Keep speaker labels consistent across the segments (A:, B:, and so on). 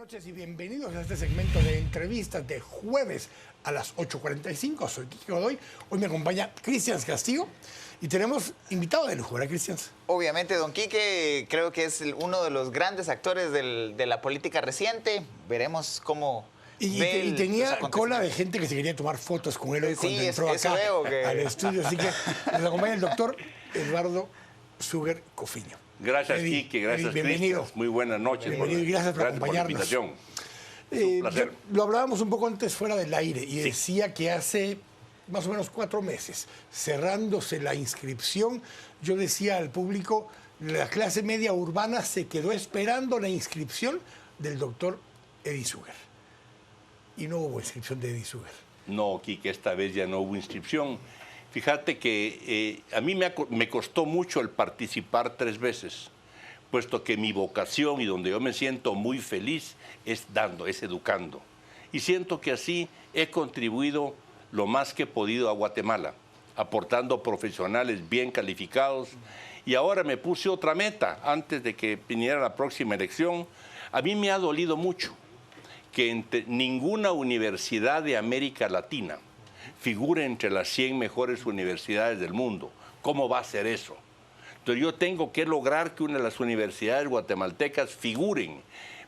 A: Noches y bienvenidos a este segmento de entrevistas de jueves a las 8:45. Soy Quique Godoy. Hoy me acompaña Cristian Castillo y tenemos invitado de lujo, ¿verdad, Cristian?
B: Obviamente, don Quique creo que es uno de los grandes actores de la política reciente. Veremos cómo...
A: Y tenía cola de gente que se quería tomar fotos con él hoy cuando entró acá al estudio. Así que nos acompaña el doctor Eduardo Suger Cofiño.
C: Gracias, Quique. Gracias,
A: bienvenido.
C: Cristian. Muy buenas noches.
A: Bienvenido y gracias por acompañarnos.
C: Por la invitación. Un placer.
A: Lo hablábamos un poco antes fuera del aire y decía que hace más o menos 4 meses, cerrándose la inscripción, yo decía al público, la clase media urbana se quedó esperando la inscripción del doctor Eddie Suger. Y no hubo inscripción de Eddie Suger.
C: No, Quique, esta vez ya no hubo inscripción. Fíjate que a mí me costó mucho el participar 3 veces, puesto que mi vocación y donde yo me siento muy feliz es dando, es educando. Y siento que así he contribuido lo más que he podido a Guatemala, aportando profesionales bien calificados. Y ahora me puse otra meta, antes de que viniera la próxima elección. A mí me ha dolido mucho que ninguna universidad de América Latina figure entre las 100 mejores universidades del mundo. ¿Cómo va a ser eso? Entonces yo tengo que lograr que una de las universidades guatemaltecas figuren,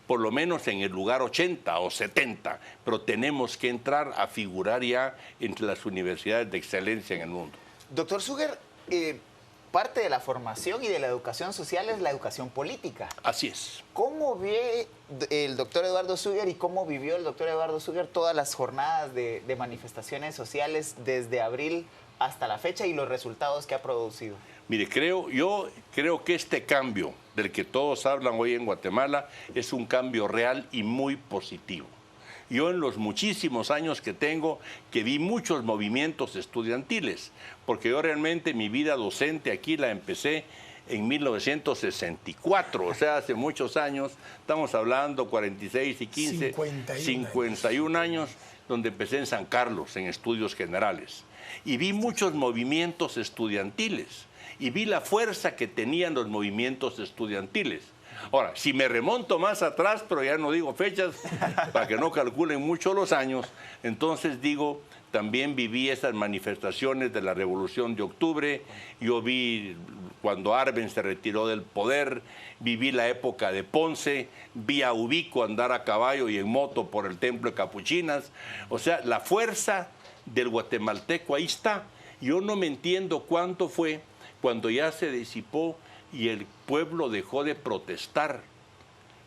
C: por lo menos en el lugar 80 o 70, pero tenemos que entrar a figurar ya entre las universidades de excelencia en el mundo.
B: Doctor Suger, parte de la formación y de la educación social es la educación política.
C: Así es.
B: ¿Cómo ve el doctor Eduardo Suger y cómo vivió el doctor Eduardo Suger todas las jornadas de manifestaciones sociales desde abril hasta la fecha y los resultados que ha producido?
C: Mire, yo creo que este cambio del que todos hablan hoy en Guatemala es un cambio real y muy positivo. Yo en los muchísimos años que tengo, que vi muchos movimientos estudiantiles, porque yo realmente mi vida docente aquí la empecé en 1964, o sea, hace muchos años, estamos hablando 46 y 15, 51 años, donde empecé en San Carlos, en estudios generales. Y vi muchos movimientos estudiantiles, y vi la fuerza que tenían los movimientos estudiantiles. Ahora, si me remonto más atrás, pero ya no digo fechas, para que no calculen mucho los años, entonces digo, también viví esas manifestaciones de la Revolución de Octubre, yo vi cuando Arbenz se retiró del poder, viví la época de Ponce, vi a Ubico andar a caballo y en moto por el templo de Capuchinas, o sea, la fuerza del guatemalteco ahí está. Yo no me entiendo cuánto fue cuando ya se disipó y el pueblo dejó de protestar.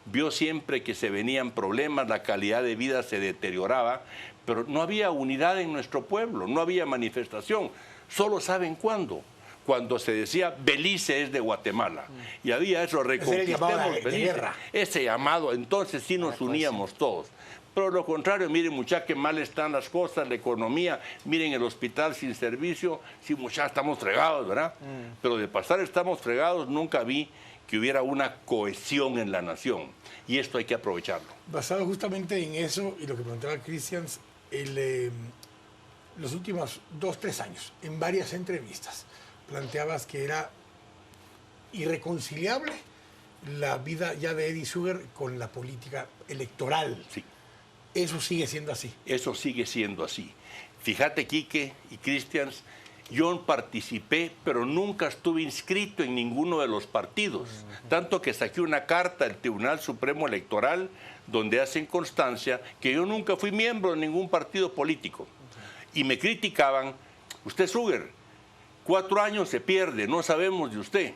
C: Vio siempre que se venían problemas, la calidad de vida se deterioraba, pero no había unidad en nuestro pueblo, no había manifestación. Solo saben cuándo. Cuando se decía Belice es de Guatemala. Y había eso, reconquistemos Belice. Ese llamado, entonces sí nos uníamos todos. Pero lo contrario, miren muchachos, qué mal están las cosas, la economía, miren el hospital sin servicio, sí muchachos, estamos fregados, ¿verdad? Pero de pasar estamos fregados, nunca vi que hubiera una cohesión en la nación. Y esto hay que aprovecharlo.
A: Basado justamente en eso y lo que preguntaba Cristian, los últimos 2 o 3 años, en varias entrevistas, planteabas que era irreconciliable la vida ya de Eddie Suger con la política electoral.
C: Sí.
A: Eso sigue siendo así.
C: Eso sigue siendo así. Fíjate, Quique y Cristian, yo participé, pero nunca estuve inscrito en ninguno de los partidos. Tanto que saqué una carta al Tribunal Supremo Electoral donde hacen constancia que yo nunca fui miembro de ningún partido político. Y me criticaban, usted Suger, 4 años se pierde, no sabemos de usted.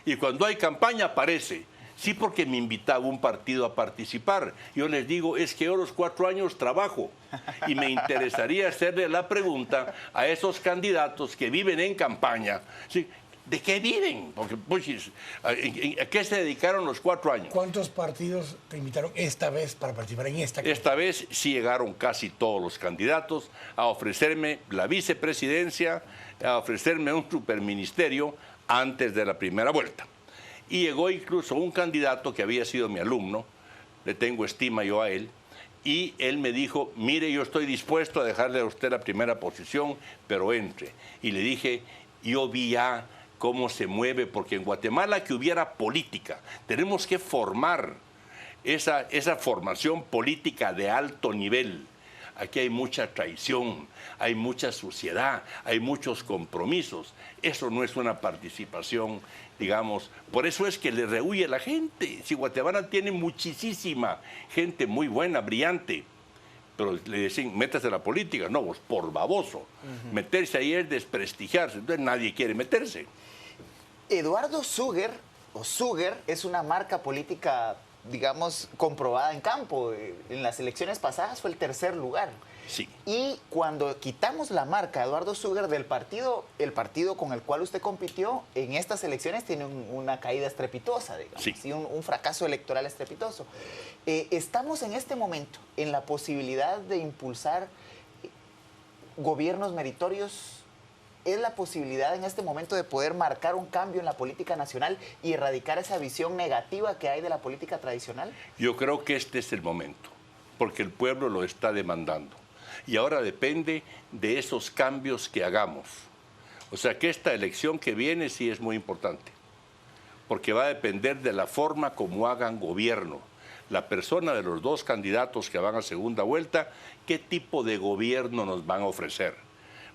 C: Y cuando hay campaña aparece. Sí, porque me invitaba un partido a participar. Yo les digo, es que yo los 4 años trabajo y me interesaría hacerle la pregunta a esos candidatos que viven en campaña. ¿Sí? ¿De qué viven? Porque, pues, ¿a qué se dedicaron los 4 años?
A: ¿Cuántos partidos te invitaron esta vez para participar en esta campaña?
C: Esta vez sí llegaron casi todos los candidatos a ofrecerme la vicepresidencia, a ofrecerme un superministerio antes de la primera vuelta. Y llegó incluso un candidato que había sido mi alumno, le tengo estima yo a él, y él me dijo, mire, yo estoy dispuesto a dejarle a usted la primera posición, pero entre. Y le dije, yo vi ya cómo se mueve, porque en Guatemala que hubiera política, tenemos que formar esa formación política de alto nivel. Aquí hay mucha traición, hay mucha suciedad, hay muchos compromisos. Eso no es una participación, digamos. Por eso es que le rehuye la gente. Si Guatemala tiene muchísima gente muy buena, brillante, pero le dicen, métase a la política. No, pues por baboso. Meterse ahí es desprestigiarse. Entonces nadie quiere meterse.
B: Eduardo Suger, o Suger, es una marca política, digamos, comprobada en campo. En las elecciones pasadas fue el tercer lugar.
C: Sí.
B: Y cuando quitamos la marca Eduardo Suger del partido, el partido con el cual usted compitió en estas elecciones tiene una caída estrepitosa, digamos,
C: sí.
B: ¿sí? Un fracaso electoral estrepitoso. Estamos en este momento en la posibilidad de impulsar gobiernos meritorios. ¿Es la posibilidad en este momento de poder marcar un cambio en la política nacional y erradicar esa visión negativa que hay de la política tradicional?
C: Yo creo que este es el momento, porque el pueblo lo está demandando. Y ahora depende de esos cambios que hagamos. O sea que esta elección que viene sí es muy importante, porque va a depender de la forma como hagan gobierno. La persona de los dos candidatos que van a segunda vuelta, ¿qué tipo de gobierno nos van a ofrecer?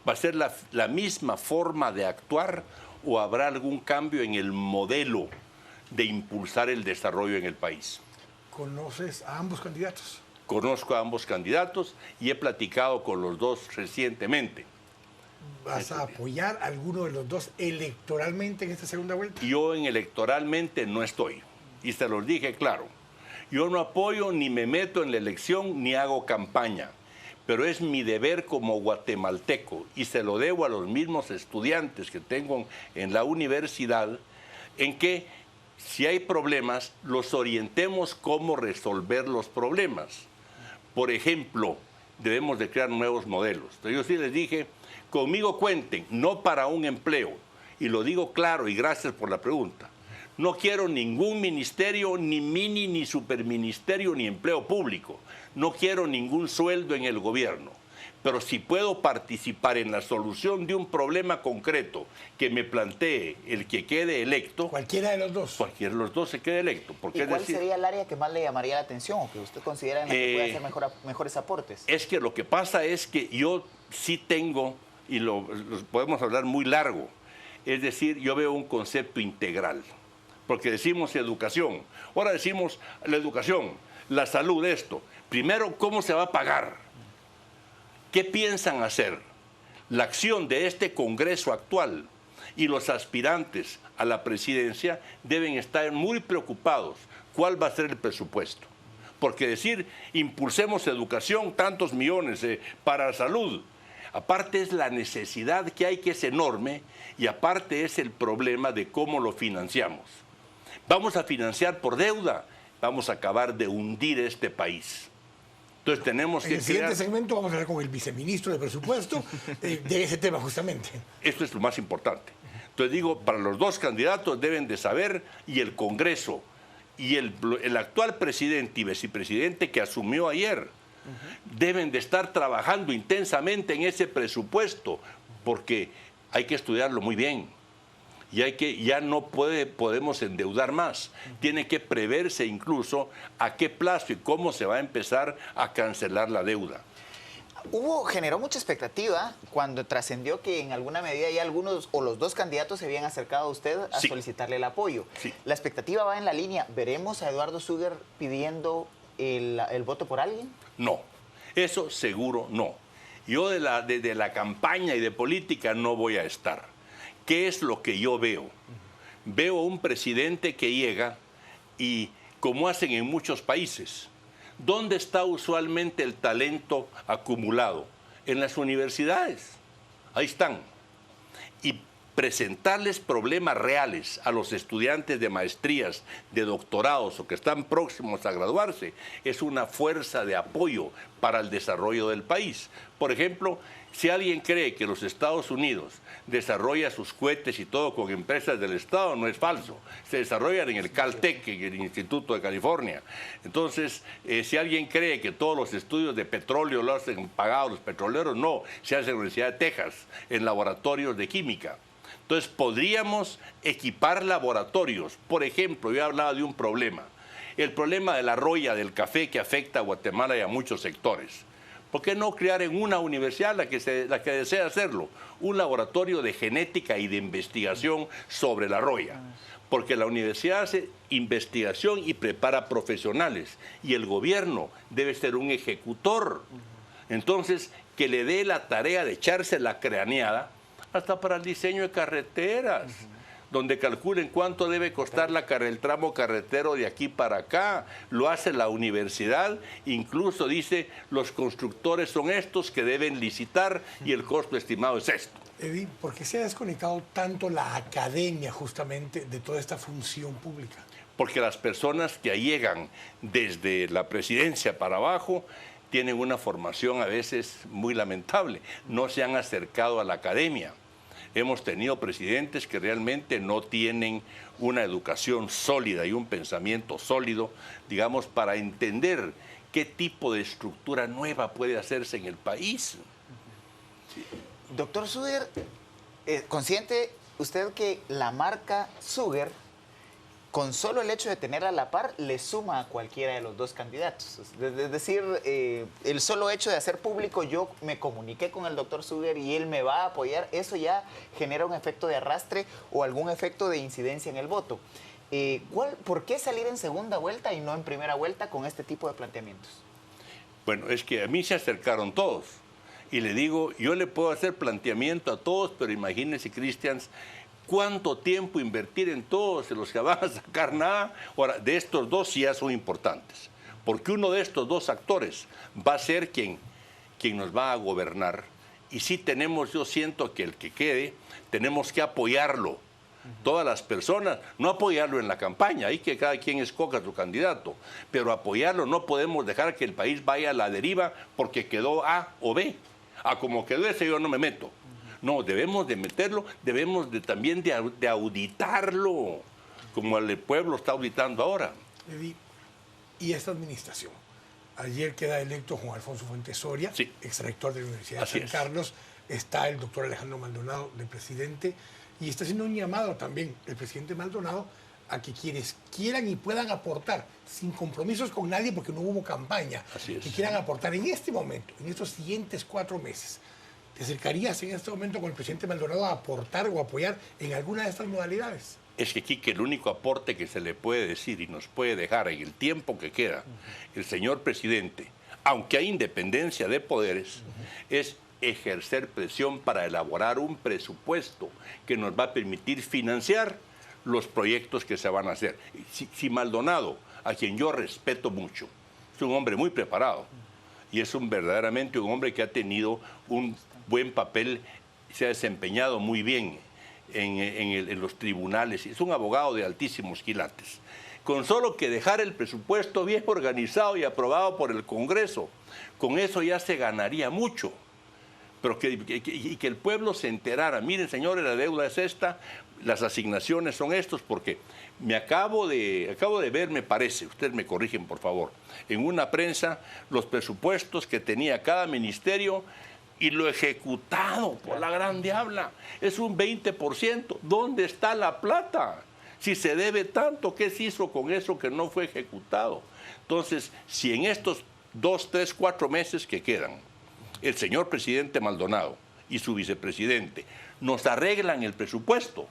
C: ¿Va a ser la misma forma de actuar o habrá algún cambio en el modelo de impulsar el desarrollo en el país?
A: ¿Conoces a ambos candidatos?
C: Conozco a ambos candidatos y he platicado con los dos recientemente.
A: ¿Vas a apoyar a alguno de los dos electoralmente en esta segunda vuelta?
C: Yo electoralmente no estoy, y se los dije claro. Yo no apoyo ni me meto en la elección ni hago campaña, pero es mi deber como guatemalteco y se lo debo a los mismos estudiantes que tengo en la universidad, en que si hay problemas, los orientemos cómo resolver los problemas. Por ejemplo, debemos de crear nuevos modelos. Entonces, yo sí les dije, conmigo cuenten, no para un empleo. Y lo digo claro y gracias por la pregunta. No quiero ningún ministerio, ni mini, ni superministerio, ni empleo público. No quiero ningún sueldo en el gobierno. Pero si puedo participar en la solución de un problema concreto que me plantee el que quede electo...
A: Cualquiera de los dos.
C: Cualquiera de los dos se quede electo.
B: ¿Y cuál sería el área que más le llamaría la atención o que usted considera en la que puede hacer mejores aportes?
C: Es que lo que pasa es que yo sí tengo, y lo podemos hablar muy largo, es decir, yo veo un concepto integral. Porque decimos educación, ahora decimos la educación, la salud, esto. Primero, ¿cómo se va a pagar? ¿Qué piensan hacer? La acción de este Congreso actual y los aspirantes a la presidencia deben estar muy preocupados. ¿Cuál va a ser el presupuesto? Porque decir, impulsemos educación, tantos millones para la salud, aparte es la necesidad que hay, que es enorme, y aparte es el problema de cómo lo financiamos. Vamos a financiar por deuda, vamos a acabar de hundir este país. Entonces tenemos que
A: En el siguiente segmento vamos a hablar con el viceministro de Presupuesto de ese tema justamente.
C: Esto es lo más importante. Entonces digo, para los dos candidatos deben de saber, y el Congreso, y el actual presidente y vicepresidente que asumió ayer, deben de estar trabajando intensamente en ese presupuesto, porque hay que estudiarlo muy bien. Y ya no podemos endeudar más. Tiene que preverse incluso a qué plazo y cómo se va a empezar a cancelar la deuda.
B: Generó mucha expectativa cuando trascendió que en alguna medida ya algunos o los dos candidatos se habían acercado a usted a solicitarle el apoyo. Sí. La expectativa va en la línea. ¿Veremos a Eduardo Suger pidiendo el voto por alguien?
C: No, eso seguro no. Yo de la campaña y de política no voy a estar. ¿Qué es lo que yo veo? Veo un presidente que llega y, como hacen en muchos países, ¿dónde está usualmente el talento acumulado? En las universidades. Ahí están. Y presentarles problemas reales a los estudiantes de maestrías, de doctorados o que están próximos a graduarse, es una fuerza de apoyo para el desarrollo del país. Por ejemplo, si alguien cree que los Estados Unidos desarrolla sus cohetes y todo con empresas del Estado, no es falso. Se desarrollan en el Caltech, en el Instituto de California. Entonces, si alguien cree que todos los estudios de petróleo lo hacen pagados los petroleros, no. Se hace en la Universidad de Texas, en laboratorios de química. Entonces, podríamos equipar laboratorios. Por ejemplo, yo hablaba de un problema. el problema de la roya del café que afecta a Guatemala y a muchos sectores. ¿Por qué no crear en una universidad, la que desea hacerlo, un laboratorio de genética y de investigación sobre la roya? Porque la universidad hace investigación y prepara profesionales, y el gobierno debe ser un ejecutor. Entonces, que le dé la tarea de echarse la craneada hasta para el diseño de carreteras, donde calculen cuánto debe costar el tramo carretero de aquí para acá. Lo hace la universidad, incluso dice, los constructores son estos que deben licitar y el costo estimado es esto.
A: Eddie, ¿por qué se ha desconectado tanto la academia justamente de toda esta función pública?
C: Porque las personas que llegan desde la presidencia para abajo tienen una formación a veces muy lamentable, no se han acercado a la academia. Hemos tenido presidentes que realmente no tienen una educación sólida y un pensamiento sólido, digamos, para entender qué tipo de estructura nueva puede hacerse en el país.
B: Doctor Suger, ¿consciente usted que la marca Suger, con solo el hecho de tenerla a la par, le suma a cualquiera de los dos candidatos? Es decir, el solo hecho de hacer público, yo me comuniqué con el doctor Suger y él me va a apoyar, eso ya genera un efecto de arrastre o algún efecto de incidencia en el voto. ¿Por qué salir en segunda vuelta y no en primera vuelta con este tipo de planteamientos?
C: Bueno, es que a mí se acercaron todos. Y le digo, yo le puedo hacer planteamiento a todos, pero imagínense, Cristians, ¿cuánto tiempo invertir en todos los que van a sacar nada? Ahora, de estos dos sí ya son importantes, porque uno de estos dos actores va a ser quien nos va a gobernar. Y sí tenemos, yo siento que el que quede, tenemos que apoyarlo. Todas las personas, no apoyarlo en la campaña, hay que cada quien escoja a su candidato, pero apoyarlo, no podemos dejar que el país vaya a la deriva porque quedó A o B. A como quedó ese yo no me meto. No, debemos de meterlo, debemos también de auditarlo, como el pueblo está auditando ahora.
A: Eddie, ¿y esta administración? Ayer queda electo Juan Alfonso Fuentes Soria,
C: sí,
A: exrector de la Universidad de San Carlos. Está el doctor Alejandro Maldonado, de presidente, y está haciendo un llamado también el presidente Maldonado a que quienes quieran y puedan aportar, sin compromisos con nadie porque no hubo campaña, que quieran aportar en este momento, en estos siguientes 4 meses. ¿Te acercarías en este momento con el presidente Maldonado a aportar o apoyar en alguna de estas modalidades?
C: Es que aquí que el único aporte que se le puede decir y nos puede dejar en el tiempo que queda el señor presidente, aunque hay independencia de poderes, es ejercer presión para elaborar un presupuesto que nos va a permitir financiar los proyectos que se van a hacer. Si Maldonado, a quien yo respeto mucho, es un hombre muy preparado y es verdaderamente un hombre que ha tenido un buen papel, se ha desempeñado muy bien en los tribunales, es un abogado de altísimos quilates. Con solo que dejar el presupuesto bien organizado y aprobado por el Congreso, con eso ya se ganaría mucho. Pero que el pueblo se enterara, miren señores, la deuda es esta, las asignaciones son estos, porque acabo de ver, me parece, ustedes me corrigen por favor, en una prensa los presupuestos que tenía cada ministerio y lo ejecutado por la gran diabla, es un 20%. ¿Dónde está la plata? Si se debe tanto, ¿qué se hizo con eso que no fue ejecutado? Entonces, si en estos 2, 3, 4 meses que quedan, el señor presidente Maldonado y su vicepresidente nos arreglan el presupuesto,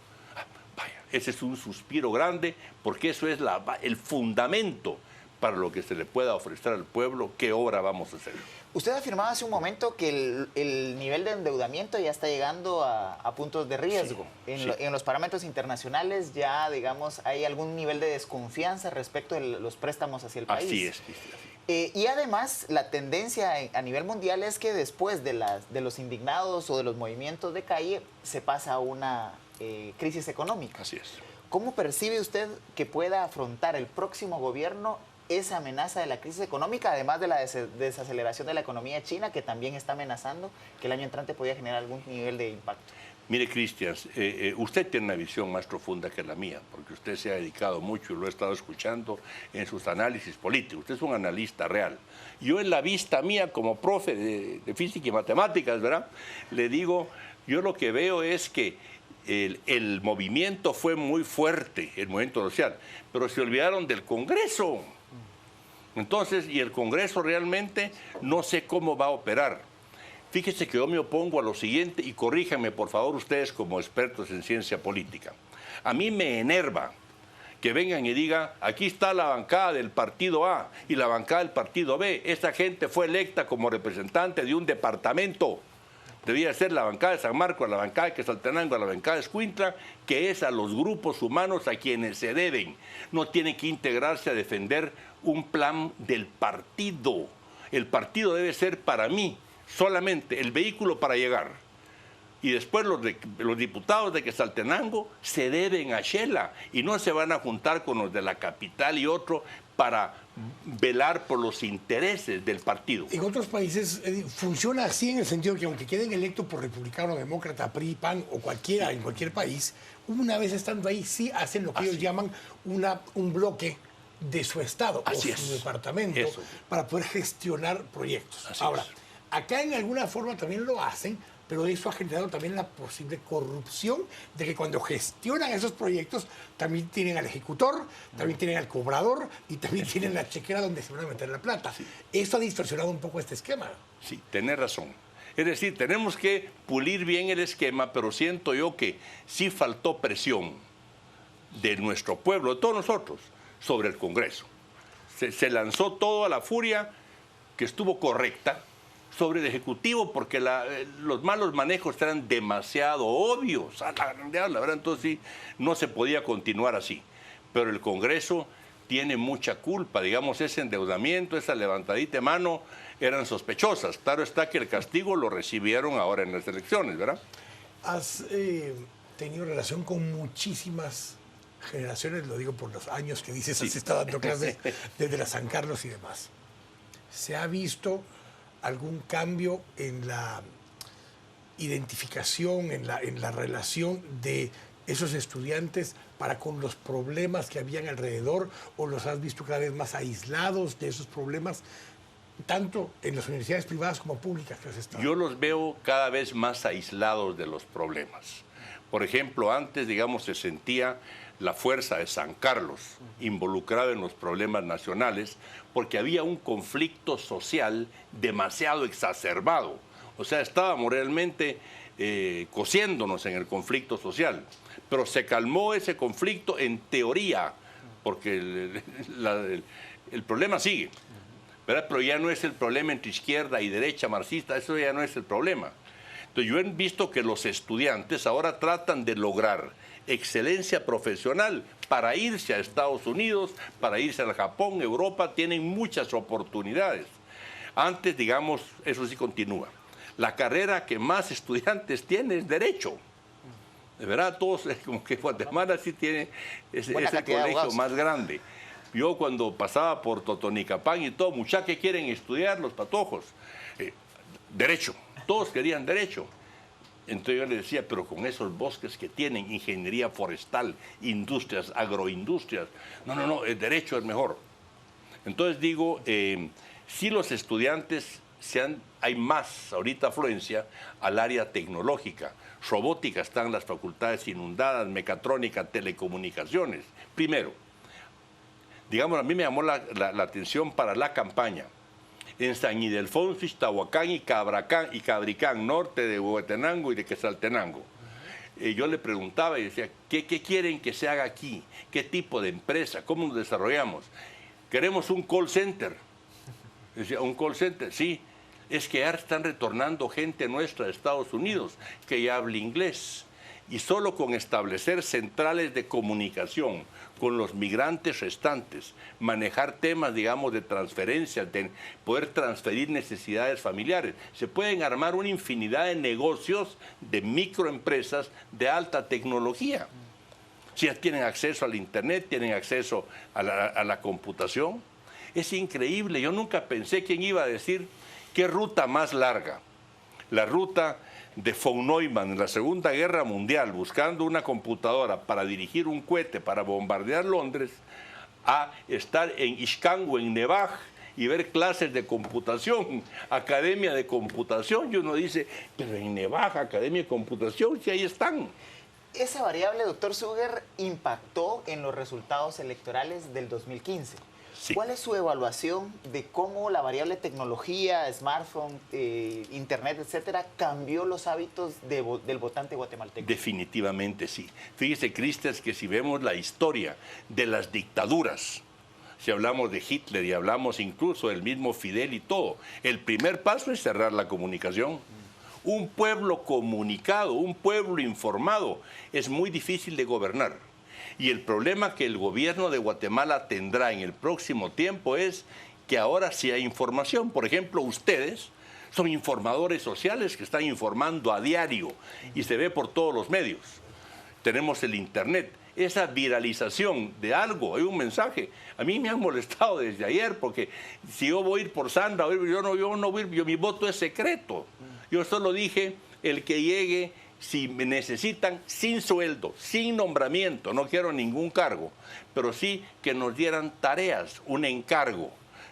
C: vaya, ese es un suspiro grande, porque eso es el fundamento para lo que se le pueda ofrecer al pueblo, qué obra vamos a hacer.
B: Usted afirmaba hace un momento que el nivel de endeudamiento ya está llegando a puntos de riesgo. Sí, en los parámetros internacionales ya, digamos, hay algún nivel de desconfianza respecto de los préstamos hacia el país.
C: Así es.
B: Y además, la tendencia a nivel mundial es que después de los indignados o de los movimientos de calle, se pasa a una crisis económica.
C: Así es.
B: ¿Cómo percibe usted que pueda afrontar el próximo gobierno esa amenaza de la crisis económica, además de la desaceleración de la economía china, que también está amenazando que el año entrante podría generar algún nivel de impacto?
C: Mire, Cristian, usted tiene una visión más profunda que la mía, porque usted se ha dedicado mucho, y lo he estado escuchando en sus análisis políticos. Usted es un analista real. Yo en la vista mía, como profe de física y matemáticas, ¿verdad? Le digo, yo lo que veo es que el movimiento fue muy fuerte, el movimiento social, pero se olvidaron del Congreso. Entonces, y el Congreso realmente no sé cómo va a operar. Fíjese que yo me opongo a lo siguiente, y corríjanme por favor ustedes como expertos en ciencia política. A mí me enerva que vengan y digan, aquí está la bancada del partido A y la bancada del partido B. Esta gente fue electa como representante de un departamento. Debía ser la bancada de San Marcos, la bancada de Quetzaltenango, la bancada de Escuintla, que es a los grupos humanos a quienes se deben. No tienen que integrarse a defender un plan del partido. El partido debe ser para mí solamente el vehículo para llegar. Y después los diputados de Quetzaltenango se deben a Xela y no se van a juntar con los de la capital y otro para velar por los intereses del partido.
A: En otros países funciona así en el sentido que aunque queden electos por republicano, demócrata, PRI, PAN o cualquiera en cualquier país, una vez estando ahí sí hacen lo que ellos llaman un bloque de su estado o su departamento para poder gestionar proyectos. Ahora, acá en alguna forma también lo hacen, pero eso ha generado también la posible corrupción de que cuando gestionan esos proyectos también tienen al ejecutor, también tienen al cobrador y también tienen la chequera donde se van a meter la plata. Esto ha distorsionado un poco este esquema.
C: Sí, tenés razón. Es decir, tenemos que pulir bien el esquema, pero siento yo que sí faltó presión de nuestro pueblo, de todos nosotros, sobre el Congreso. Se lanzó todo a la furia, que estuvo correcta, sobre el Ejecutivo, porque los malos manejos eran demasiado obvios, a la verdad, entonces sí, no se podía continuar así. Pero el Congreso tiene mucha culpa, digamos, ese endeudamiento, esa levantadita de mano, eran sospechosas. Claro está que el castigo lo recibieron ahora en las elecciones, ¿verdad?
A: Has tenido relación con muchísimas generaciones, lo digo por los años que dices, has estado dando clases desde la San Carlos y demás. ¿Se ha visto algún cambio en la identificación, en la relación de esos estudiantes para con los problemas que habían alrededor, o los has visto cada vez más aislados de esos problemas, tanto en las universidades privadas como públicas que has estado?
C: Yo los veo cada vez más aislados de los problemas. Por ejemplo, antes, digamos, se sentía la fuerza de San Carlos involucrada en los problemas nacionales porque había un conflicto social demasiado exacerbado. O sea, estábamos realmente cociéndonos en el conflicto social. Pero se calmó ese conflicto en teoría, porque el problema sigue, ¿verdad? Pero ya no es el problema entre izquierda y derecha marxista, eso ya no es el problema. Entonces yo he visto que los estudiantes ahora tratan de lograr excelencia profesional para irse a Estados Unidos, para irse al Japón, Europa, tienen muchas oportunidades. Antes, digamos, eso sí continúa. La carrera que más estudiantes tiene es Derecho. De verdad, todos, como que Guatemala sí tiene ese colegio más grande. Yo cuando pasaba por Totonicapán y todo, muchachos que quieren estudiar, los patojos, Derecho, todos querían Derecho. Entonces yo le decía, pero con esos bosques que tienen, ingeniería forestal, industrias, agroindustrias, no, el Derecho es mejor. Entonces digo, si los estudiantes hay más ahorita afluencia al área tecnológica. Robótica están las facultades inundadas, mecatrónica, telecomunicaciones. Primero, digamos, a mí me llamó la atención para la campaña. En San Ildefonso, Iztahuacán y Cabricán, norte de Huehuetenango y de Quetzaltenango. Yo le preguntaba y decía, ¿qué quieren que se haga aquí? ¿Qué tipo de empresa? ¿Cómo nos desarrollamos? Queremos un call center. Decía, ¿un call center? Sí. Es que ya están retornando gente nuestra de Estados Unidos que ya habla inglés. Y solo con establecer centrales de comunicación con los migrantes restantes, manejar temas, digamos, de transferencia, de poder transferir necesidades familiares, se pueden armar una infinidad de negocios, de microempresas de alta tecnología. Si ya tienen acceso al Internet, tienen acceso a la computación. Es increíble. Yo nunca pensé quién iba a decir qué ruta más larga. La ruta de von Neumann en la Segunda Guerra Mundial, buscando una computadora para dirigir un cohete para bombardear Londres, a estar en Ixcango, en Nevaj, y ver clases de computación, academia de computación. Y uno dice, pero en Nevaj, academia de computación, si ahí están.
B: Esa variable, doctor Suger, impactó en los resultados electorales del 2015.
C: Sí.
B: ¿Cuál es su evaluación de cómo la variable tecnología, smartphone, internet, etcétera, cambió los hábitos del votante guatemalteco?
C: Definitivamente sí. Fíjese, Cristian, que si vemos la historia de las dictaduras, si hablamos de Hitler y hablamos incluso del mismo Fidel y todo, el primer paso es cerrar la comunicación. Un pueblo comunicado, un pueblo informado, es muy difícil de gobernar. Y el problema que el gobierno de Guatemala tendrá en el próximo tiempo es que ahora sí hay información. Por ejemplo, ustedes son informadores sociales que están informando a diario y se ve por todos los medios. Tenemos el internet. Esa viralización de algo, hay un mensaje. A mí me han molestado desde ayer porque si yo voy a ir por Sandra, mi voto es secreto. Yo solo dije, el que llegue, si me necesitan, sin sueldo, sin nombramiento, no quiero ningún cargo, pero sí que nos dieran tareas, un encargo.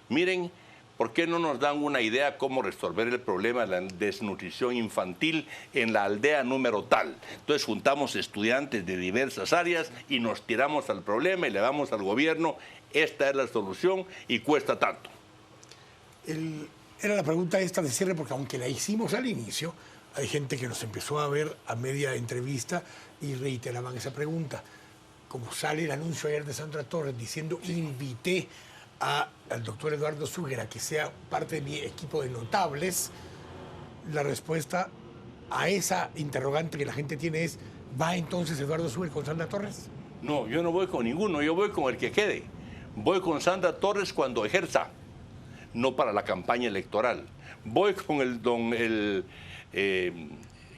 C: Miren, ¿por qué no nos dan una idea cómo resolver el problema de la desnutrición infantil en la aldea número tal? Entonces juntamos estudiantes de diversas áreas y nos tiramos al problema y le damos al gobierno, esta es la solución y cuesta tanto.
A: Era la pregunta esta de cierre, porque aunque la hicimos al inicio, hay gente que nos empezó a ver a media entrevista y reiteraban esa pregunta. Como sale el anuncio ayer de Sandra Torres diciendo, invité al doctor Eduardo Suger a que sea parte de mi equipo de notables, la respuesta a esa interrogante que la gente tiene es, ¿va entonces Eduardo Suger con Sandra Torres?
C: No, yo no voy con ninguno, yo voy con el que quede. Voy con Sandra Torres cuando ejerza, no para la campaña electoral. Voy con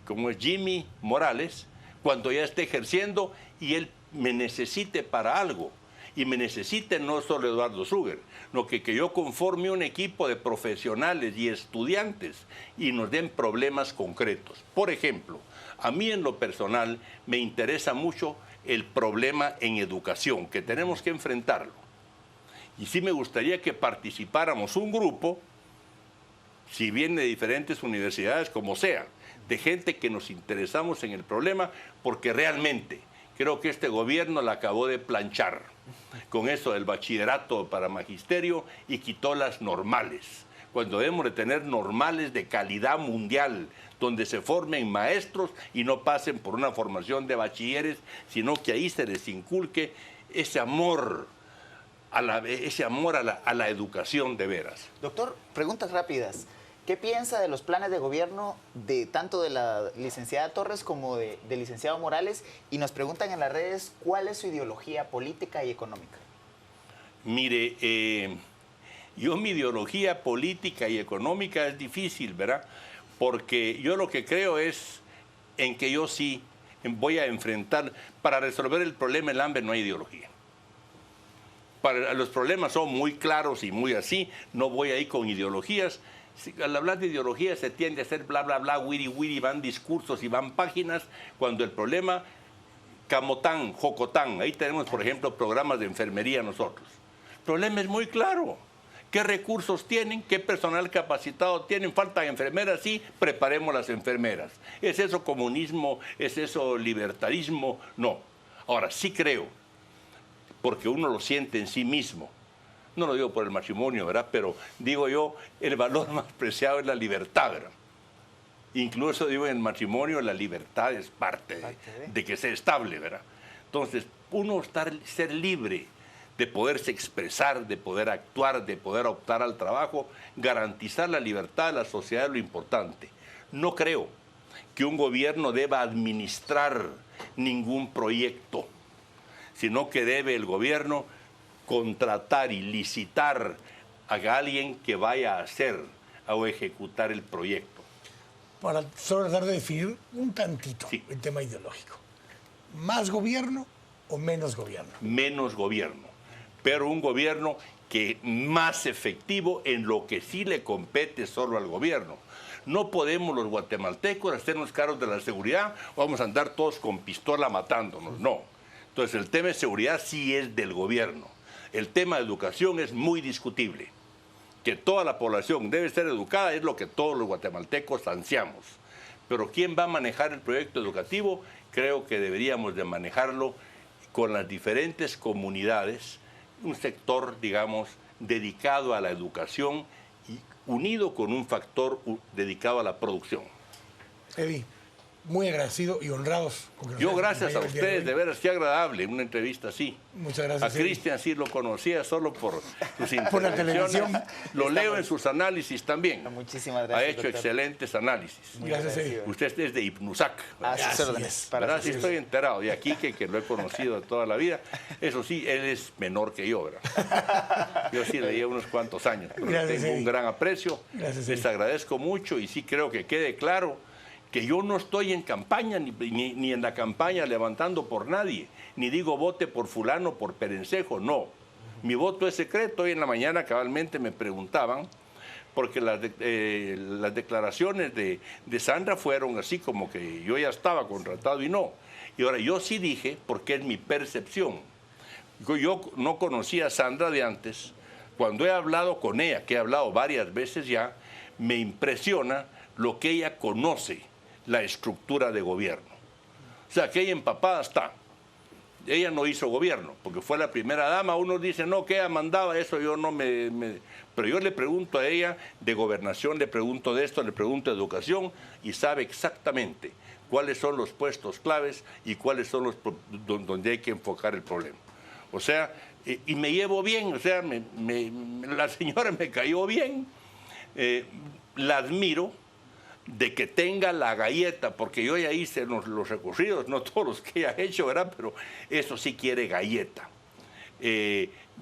C: como es Jimmy Morales, cuando ya esté ejerciendo y él me necesite para algo. Y me necesite no solo Eduardo Suger, sino que yo conforme un equipo de profesionales y estudiantes y nos den problemas concretos. Por ejemplo, a mí en lo personal me interesa mucho el problema en educación, que tenemos que enfrentarlo. Y sí me gustaría que participáramos un grupo, si bien de diferentes universidades, como sea, de gente que nos interesamos en el problema, porque realmente creo que este gobierno la acabó de planchar con eso del bachillerato para magisterio y quitó las normales, cuando debemos de tener normales de calidad mundial, donde se formen maestros y no pasen por una formación de bachilleres, sino que ahí se les inculque ese amor a la educación de veras.
B: Doctor, preguntas rápidas. ¿Qué piensa de los planes de gobierno de tanto de la licenciada Torres como del licenciado Morales? Y nos preguntan en las redes cuál es su ideología política y económica.
C: Mire, yo mi ideología política y económica es difícil, ¿verdad? Porque yo lo que creo es en que yo sí voy a enfrentar, para resolver el problema del hambre no hay ideología. Los problemas son muy claros y muy así, no voy a ir con ideologías. Al hablar de ideología se tiende a hacer bla, bla, bla, wiri, wiri, van discursos y van páginas, cuando el problema, Camotán, Jocotán, ahí tenemos, por ejemplo, programas de enfermería nosotros. El problema es muy claro. ¿Qué recursos tienen? ¿Qué personal capacitado tienen? ¿Faltan enfermeras? Sí, preparemos las enfermeras. ¿Es eso comunismo? ¿Es eso libertarismo? No. Ahora, sí creo, porque uno lo siente en sí mismo. No lo digo por el matrimonio, ¿verdad? Pero digo yo, el valor más preciado es la libertad, ¿verdad? Incluso digo en el matrimonio, la libertad es parte de que sea estable, ¿verdad? Entonces, uno ser libre de poderse expresar, de poder actuar, de poder optar al trabajo, garantizar la libertad de la sociedad es lo importante. No creo que un gobierno deba administrar ningún proyecto, sino que debe el gobierno contratar y licitar a alguien que vaya a hacer o ejecutar el proyecto.
A: Para solo tratar de definir un tantito el tema ideológico. ¿Más gobierno o menos gobierno? Menos
C: gobierno, pero un gobierno que más efectivo en lo que sí le compete solo al gobierno. No podemos los guatemaltecos hacernos cargos de la seguridad o vamos a andar todos con pistola matándonos, no. Entonces el tema de seguridad sí es del gobierno. El tema de educación es muy discutible. Que toda la población debe ser educada es lo que todos los guatemaltecos ansiamos. Pero ¿quién va a manejar el proyecto educativo? Creo que deberíamos de manejarlo con las diferentes comunidades, un sector, digamos, dedicado a la educación y unido con un factor dedicado a la producción.
A: Eddie, muy agradecido y honrados.
C: Yo gracias a ustedes, de veras, qué agradable una entrevista así.
A: Muchas gracias.
C: A Cristian sí lo conocía solo por sus
A: por la televisión.
C: Lo leo en sus análisis también.
B: Muchísimas gracias.
C: Ha hecho excelentes análisis.
A: Gracias, Eddie.
C: Usted es de Hipnusac.
B: ¿Verdad?
C: Sí estoy enterado. De aquí que lo he conocido toda la vida. Eso sí, él es menor que yo, ¿verdad? Yo sí le llevo unos cuantos años. Pero
A: Gracias,
C: tengo
A: Eddie.
C: un gran aprecio.
A: Gracias,
C: Les
A: Eddie.
C: agradezco mucho y sí creo que quede claro que yo no estoy en campaña, ni en la campaña levantando por nadie, ni digo vote por fulano, por perencejo, no. Mi voto es secreto. Hoy en la mañana cabalmente me preguntaban, porque las declaraciones de Sandra fueron así como que yo ya estaba contratado y no. Y ahora yo sí dije, porque es mi percepción. Yo no conocía a Sandra de antes. Cuando he hablado con ella, que he hablado varias veces ya, me impresiona lo que ella conoce, la estructura de gobierno. O sea, que ella empapada está. Ella no hizo gobierno, porque fue la primera dama. Uno dice, no, que ella mandaba eso, yo no Pero yo le pregunto a ella de gobernación, le pregunto de esto, le pregunto de educación, y sabe exactamente cuáles son los puestos claves y cuáles son los donde hay que enfocar el problema. O sea, y me llevo bien, o sea, la señora me cayó bien, la admiro, de que tenga la galleta, porque yo ya hice los recorridos, no todos los que ella ha hecho, ¿verdad? Pero eso sí quiere galleta.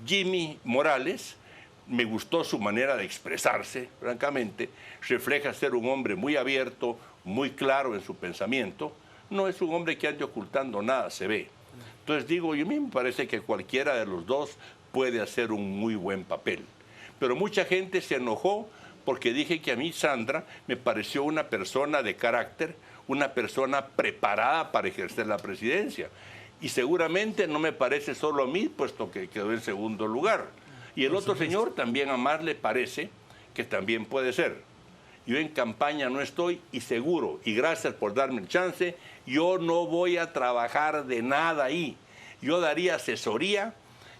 C: Jimmy Morales, me gustó su manera de expresarse, francamente, refleja ser un hombre muy abierto, muy claro en su pensamiento, no es un hombre que ande ocultando nada, se ve. Entonces digo, yo a mí me parece que cualquiera de los dos puede hacer un muy buen papel. Pero mucha gente se enojó porque dije que a mí Sandra me pareció una persona de carácter, una persona preparada para ejercer la presidencia. Y seguramente no me parece solo a mí, puesto que quedó en segundo lugar. Y el otro señor también a más le parece que también puede ser. Yo en campaña no estoy y seguro, y gracias por darme el chance, yo no voy a trabajar de nada ahí. Yo daría asesoría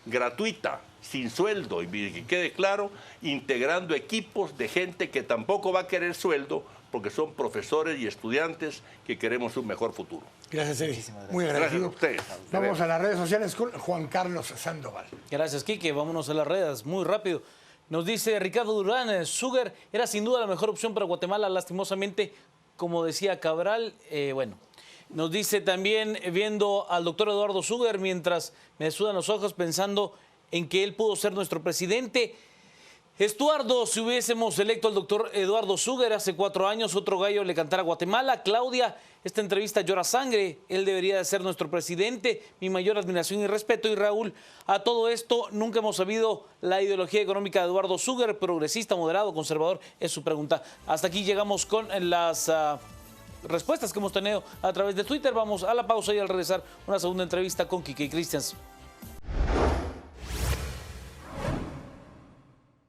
C: gratuita, sin sueldo, y que quede claro, integrando equipos de gente que tampoco va a querer sueldo, porque son profesores y estudiantes que queremos un mejor futuro.
A: Gracias, Eddie. Muy agradecido.
C: Gracias a ustedes.
A: Vamos a las redes sociales con Juan Carlos Sandoval.
D: Gracias, Quique. Vámonos a las redes, muy rápido. Nos dice Ricardo Durán, Sugar era sin duda la mejor opción para Guatemala, lastimosamente, como decía Cabral, bueno. Nos dice también, viendo al doctor Eduardo Sugar, mientras me sudan los ojos pensando en que él pudo ser nuestro presidente. Estuardo, si hubiésemos electo al doctor Eduardo Sugar hace 4 años, otro gallo le cantara a Guatemala. Claudia, esta entrevista llora sangre, él debería de ser nuestro presidente, mi mayor admiración y respeto. Y Raúl, a todo esto, nunca hemos sabido la ideología económica de Eduardo Sugar, progresista, moderado, conservador, es su pregunta. Hasta aquí llegamos con las respuestas que hemos tenido a través de Twitter. Vamos a la pausa y al regresar una segunda entrevista con Quique y Christians.